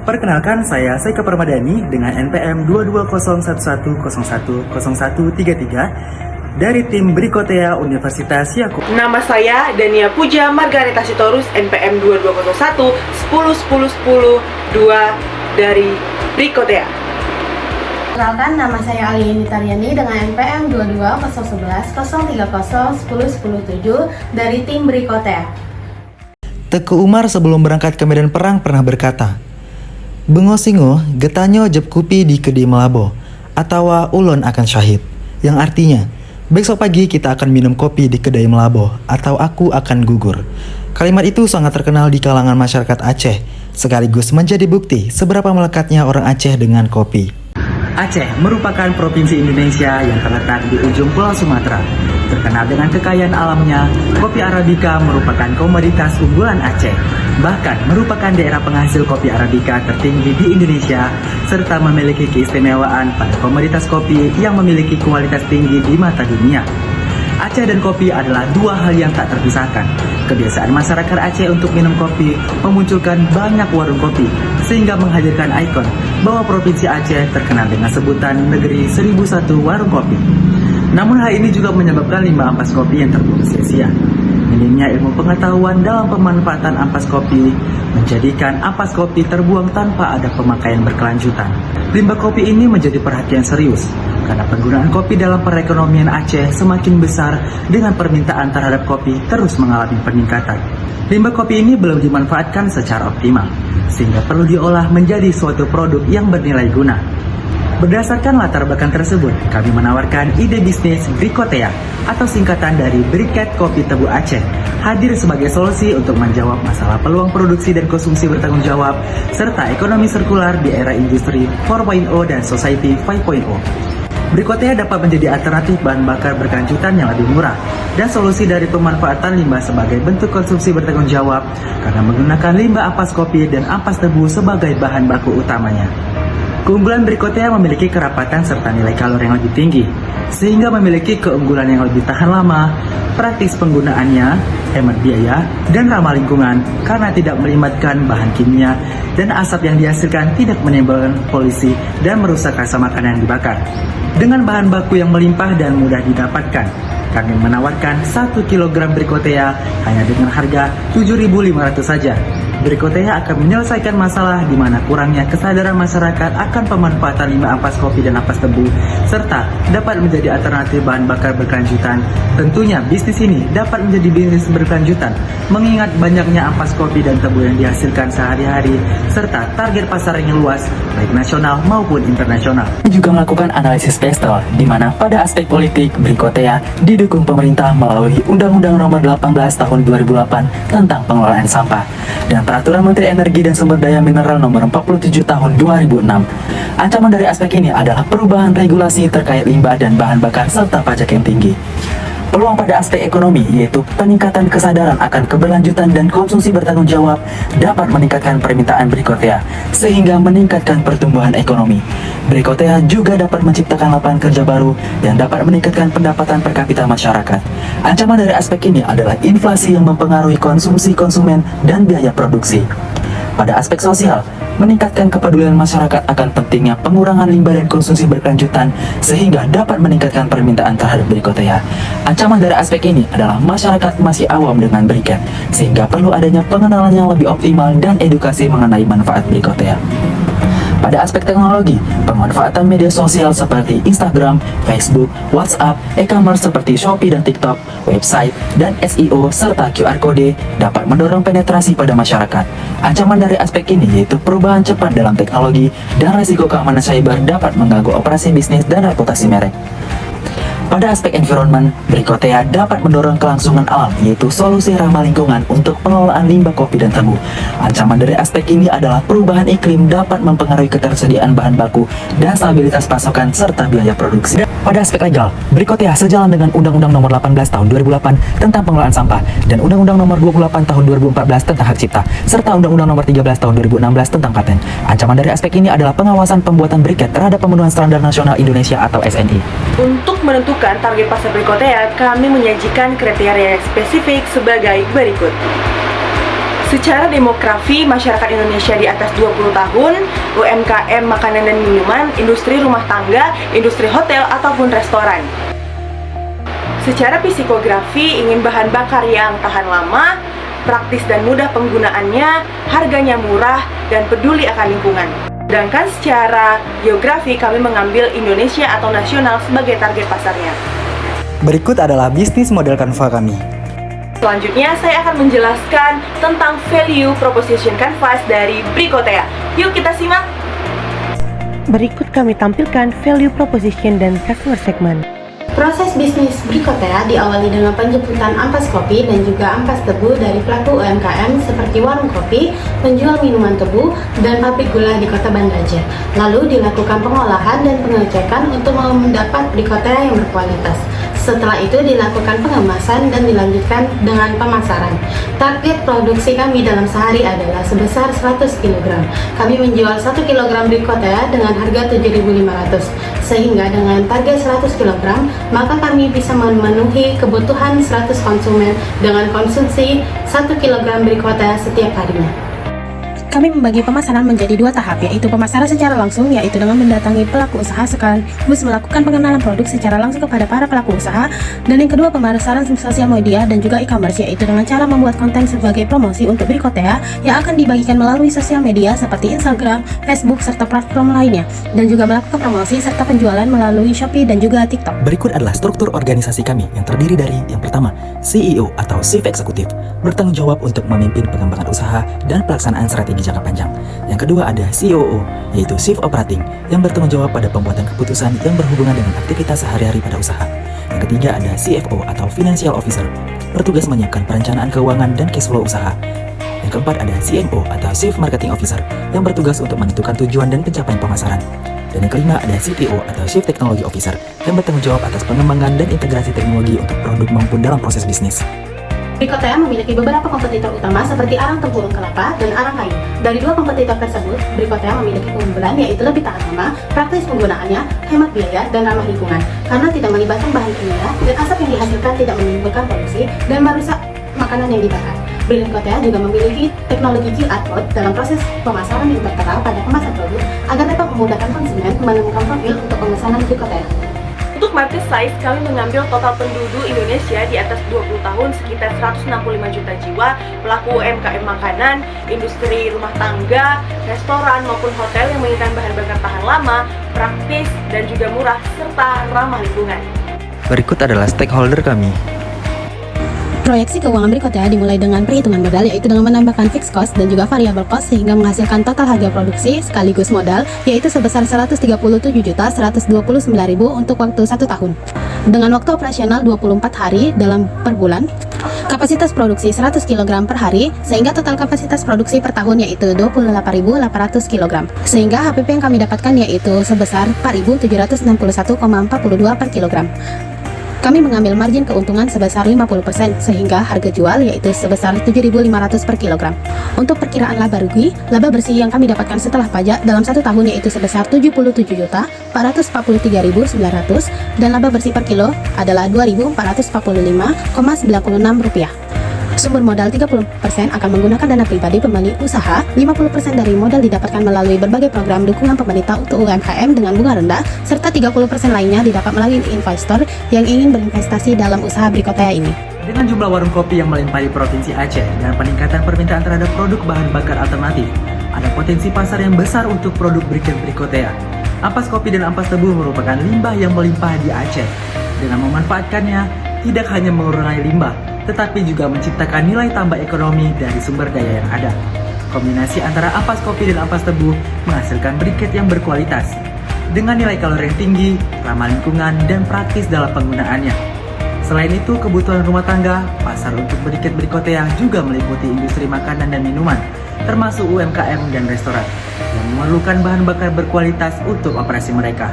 Perkenalkan, saya Saika Permadani dengan NPM 22011010133 dari tim Brikotea Universitas Yakult. Nama saya Dania Puja Margareta Sitorus, NPM 2201 10 10 10 2 dari Brikotea. Perkenalkan, nama saya Alieni Taryani dengan NPM 22011 030 10 10 7 dari tim Brikotea. Teguh Umar sebelum berangkat ke medan perang pernah berkata, "Bengo singo getanyo jeb kupi di kedi melabo, atawa ulon akan syahid." Yang artinya, besok pagi kita akan minum kopi di kedai melabo, atau aku akan gugur. Kalimat itu sangat terkenal di kalangan masyarakat Aceh, sekaligus menjadi bukti seberapa melekatnya orang Aceh dengan kopi. Aceh merupakan provinsi Indonesia yang terletak di ujung Pulau Sumatera. Terkenal dengan kekayaan alamnya, kopi Arabica merupakan komoditas unggulan Aceh. Bahkan merupakan daerah penghasil kopi Arabica tertinggi di Indonesia, serta memiliki keistimewaan pada komoditas kopi yang memiliki kualitas tinggi di mata dunia. Aceh dan kopi adalah dua hal yang tak terpisahkan. Kebiasaan masyarakat Aceh untuk minum kopi memunculkan banyak warung kopi, sehingga menghadirkan ikon bahwa Provinsi Aceh terkenal dengan sebutan Negeri 1001 Warung Kopi. Namun hal ini juga menyebabkan limbah ampas kopi yang terbuang sia-sia. Minimnya ilmu pengetahuan dalam pemanfaatan ampas kopi menjadikan ampas kopi terbuang tanpa ada pemakaian berkelanjutan. Limbah kopi ini menjadi perhatian serius karena penggunaan kopi dalam perekonomian Aceh semakin besar dengan permintaan terhadap kopi terus mengalami peningkatan. Limbah kopi ini belum dimanfaatkan secara optimal, sehingga perlu diolah menjadi suatu produk yang bernilai guna. Berdasarkan latar belakang tersebut, kami menawarkan ide bisnis Brikotea atau singkatan dari Briket Kopi Tebu Aceh, hadir sebagai solusi untuk menjawab masalah peluang produksi dan konsumsi bertanggung jawab serta ekonomi sirkular di era industri 4.0 dan society 5.0. Brikotea dapat menjadi alternatif bahan bakar berkelanjutan yang lebih murah dan solusi dari pemanfaatan limbah sebagai bentuk konsumsi bertanggung jawab karena menggunakan limbah ampas kopi dan ampas tebu sebagai bahan baku utamanya. Keunggulan Brikotea memiliki kerapatan serta nilai kalori yang lebih tinggi, sehingga memiliki keunggulan yang lebih tahan lama, praktis penggunaannya, hemat biaya, dan ramah lingkungan karena tidak melibatkan bahan kimia dan asap yang dihasilkan tidak menimbulkan polusi dan merusak rasa makanan yang dibakar. Dengan bahan baku yang melimpah dan mudah didapatkan, kami menawarkan 1 kg Brikotea hanya dengan harga 7.500 saja. Brikotea akan menyelesaikan masalah di mana kurangnya kesadaran masyarakat akan pemanfaatan limbah ampas kopi dan ampas tebu, serta dapat menjadi alternatif bahan bakar berkelanjutan. Tentunya bisnis ini dapat menjadi bisnis berkelanjutan, mengingat banyaknya ampas kopi dan tebu yang dihasilkan sehari-hari, serta target pasar yang luas, baik nasional maupun internasional. Juga melakukan analisis pestel, di mana pada aspek politik, Brikotea didukung pemerintah melalui Undang-Undang Nomor 18 Tahun 2008 tentang pengelolaan sampah dan Peraturan Menteri Energi dan Sumber Daya Mineral Nomor 47 Tahun 2006. Ancaman dari aspek ini adalah perubahan regulasi terkait limbah dan bahan bakar serta pajak yang tinggi. Peluang pada aspek ekonomi, yaitu peningkatan kesadaran akan keberlanjutan dan konsumsi bertanggung jawab, dapat meningkatkan permintaan Brikotea, sehingga meningkatkan pertumbuhan ekonomi. Brikotea juga dapat menciptakan lapangan kerja baru dan dapat meningkatkan pendapatan per kapita masyarakat. Ancaman dari aspek ini adalah inflasi yang mempengaruhi konsumsi konsumen dan biaya produksi. Pada aspek sosial, meningkatkan kepedulian masyarakat akan pentingnya pengurangan limbah dan konsumsi berkelanjutan sehingga dapat meningkatkan permintaan terhadap Brikotea. Ancaman dari aspek ini adalah masyarakat masih awam dengan Briket, sehingga perlu adanya pengenalan yang lebih optimal dan edukasi mengenai manfaat Brikotea. Pada aspek teknologi, pemanfaatan media sosial seperti Instagram, Facebook, WhatsApp, e-commerce seperti Shopee dan TikTok, website, dan SEO, serta QR Code dapat mendorong penetrasi pada masyarakat. Ancaman dari aspek ini yaitu perubahan cepat dalam teknologi dan risiko keamanan cyber dapat mengganggu operasi bisnis dan reputasi merek. Pada aspek environment, Brikotea dapat mendorong kelangsungan alam, yaitu solusi ramah lingkungan untuk pengelolaan limbah kopi dan tebu. Ancaman dari aspek ini adalah perubahan iklim dapat mempengaruhi ketersediaan bahan baku dan stabilitas pasokan serta biaya produksi. Pada aspek legal, Brikotea sejalan dengan Undang-Undang Nomor 18 Tahun 2008 tentang pengelolaan sampah dan Undang-Undang Nomor 28 Tahun 2014 tentang hak cipta, serta Undang-Undang Nomor 13 Tahun 2016 tentang paten. Ancaman dari aspek ini adalah pengawasan pembuatan briket terhadap pemenuhan standar nasional Indonesia atau SNI. Untuk menentukan target pasar Brikotea, kami menyajikan kriteria yang spesifik sebagai berikut. Secara demografi, masyarakat Indonesia di atas 20 tahun, UMKM makanan dan minuman, industri rumah tangga, industri hotel, ataupun restoran. Secara psikografi, ingin bahan bakar yang tahan lama, praktis dan mudah penggunaannya, harganya murah, dan peduli akan lingkungan. Sedangkan secara geografi, kami mengambil Indonesia atau nasional sebagai target pasarnya. Berikut adalah bisnis model Canva kami. Selanjutnya, saya akan menjelaskan tentang value proposition canvas dari Bricotea. Yuk kita simak! Berikut kami tampilkan value proposition dan customer segment. Proses bisnis Bricotea diawali dengan penjemputan ampas kopi dan juga ampas tebu dari pelaku UMKM seperti warung kopi, penjual minuman tebu, dan pabrik gula di kota Banda Aceh. Lalu dilakukan pengolahan dan pengecekan untuk mendapat Bricotea yang berkualitas. Setelah itu dilakukan pengemasan dan dilanjutkan dengan pemasaran. Target produksi kami dalam sehari adalah sebesar 100 kg. Kami menjual 1 kg Bricotea dengan harga 7.500. Sehingga dengan target 100 kg, maka kami bisa memenuhi kebutuhan 100 konsumen dengan konsumsi 1 kg Bricotea setiap harinya. Kami membagi pemasaran menjadi dua tahap, yaitu pemasaran secara langsung, yaitu dengan mendatangi pelaku usaha sekaligus melakukan pengenalan produk secara langsung kepada para pelaku usaha, dan yang kedua pemasaran sosial media dan juga e-commerce, yaitu dengan cara membuat konten sebagai promosi untuk Bricotea yang akan dibagikan melalui sosial media seperti Instagram, Facebook, serta platform lainnya, dan juga melakukan promosi serta penjualan melalui Shopee dan juga TikTok. Berikut adalah struktur organisasi kami yang terdiri dari yang pertama, CEO atau Chief Executive, bertanggung jawab untuk memimpin pengembangan usaha dan pelaksanaan strategi jangka panjang. Yang kedua ada COO, yaitu Chief Operating, yang bertanggung jawab pada pembuatan keputusan yang berhubungan dengan aktivitas sehari-hari pada usaha. Yang ketiga ada CFO atau Financial Officer, bertugas menyiapkan perencanaan keuangan dan cash flow usaha. Yang keempat ada CMO atau Chief Marketing Officer, yang bertugas untuk menentukan tujuan dan pencapaian pemasaran. Dan yang kelima ada CTO atau Chief Technology Officer, yang bertanggung jawab atas pengembangan dan integrasi teknologi untuk produk maupun dalam proses bisnis. Bricotea memiliki beberapa kompetitor utama seperti arang tempurung kelapa dan arang kayu. Dari dua kompetitor tersebut, Bricotea memiliki keunggulan yaitu lebih tahan lama, praktis penggunaannya, hemat biaya, dan ramah lingkungan karena tidak melibatkan bahan kimia dan asap yang dihasilkan tidak menimbulkan polusi dan merusak makanan yang dibakar. Bricotea juga memiliki teknologi QR Code dalam proses pemasaran yang tertera pada kemasan produk agar dapat memudahkan konsumen menemukan profil untuk pemesanan Bricotea. Untuk market size, kami mengambil total penduduk Indonesia di atas 20 tahun sekitar 165 juta jiwa, pelaku UMKM makanan, industri rumah tangga, restoran maupun hotel yang menginginkan bahan bakar tahan lama, praktis, dan juga murah, serta ramah lingkungan. Berikut adalah stakeholder kami. Proyeksi keuangan Bricotea dimulai dengan perhitungan modal, yaitu dengan menambahkan fixed cost dan juga variable cost sehingga menghasilkan total harga produksi sekaligus modal yaitu sebesar 137.129.000 untuk waktu 1 tahun. Dengan waktu operasional 24 hari dalam per bulan, kapasitas produksi 100 kg per hari sehingga total kapasitas produksi per tahun yaitu 28.800 kg. Sehingga HPP yang kami dapatkan yaitu sebesar 4.761,42 per kilogram. Kami mengambil margin keuntungan sebesar 50% sehingga harga jual yaitu sebesar 7.500 per kilogram. Untuk perkiraan laba rugi, laba bersih yang kami dapatkan setelah pajak dalam 1 tahun yaitu sebesar 77.443.900 dan laba bersih per kilo adalah Rp2.445,96. Sumber modal 30% akan menggunakan dana pribadi pemilik usaha, 50% dari modal didapatkan melalui berbagai program dukungan pemerintah untuk UMKM dengan bunga rendah, serta 30% lainnya didapat melalui investor yang ingin berinvestasi dalam usaha Bricotea ini. Dengan jumlah warung kopi yang melimpahi Provinsi Aceh dan peningkatan permintaan terhadap produk bahan bakar alternatif, ada potensi pasar yang besar untuk produk briket Bricotea. Ampas kopi dan ampas tebu merupakan limbah yang melimpah di Aceh. Dengan memanfaatkannya, tidak hanya mengurangi limbah, tetapi juga menciptakan nilai tambah ekonomi dari sumber daya yang ada. Kombinasi antara ampas kopi dan ampas tebu menghasilkan briket yang berkualitas, dengan nilai kalori yang tinggi, ramah lingkungan, dan praktis dalam penggunaannya. Selain itu, kebutuhan rumah tangga, pasar untuk briket Bricotea juga meliputi industri makanan dan minuman, termasuk UMKM dan restoran, yang memerlukan bahan bakar berkualitas untuk operasi mereka.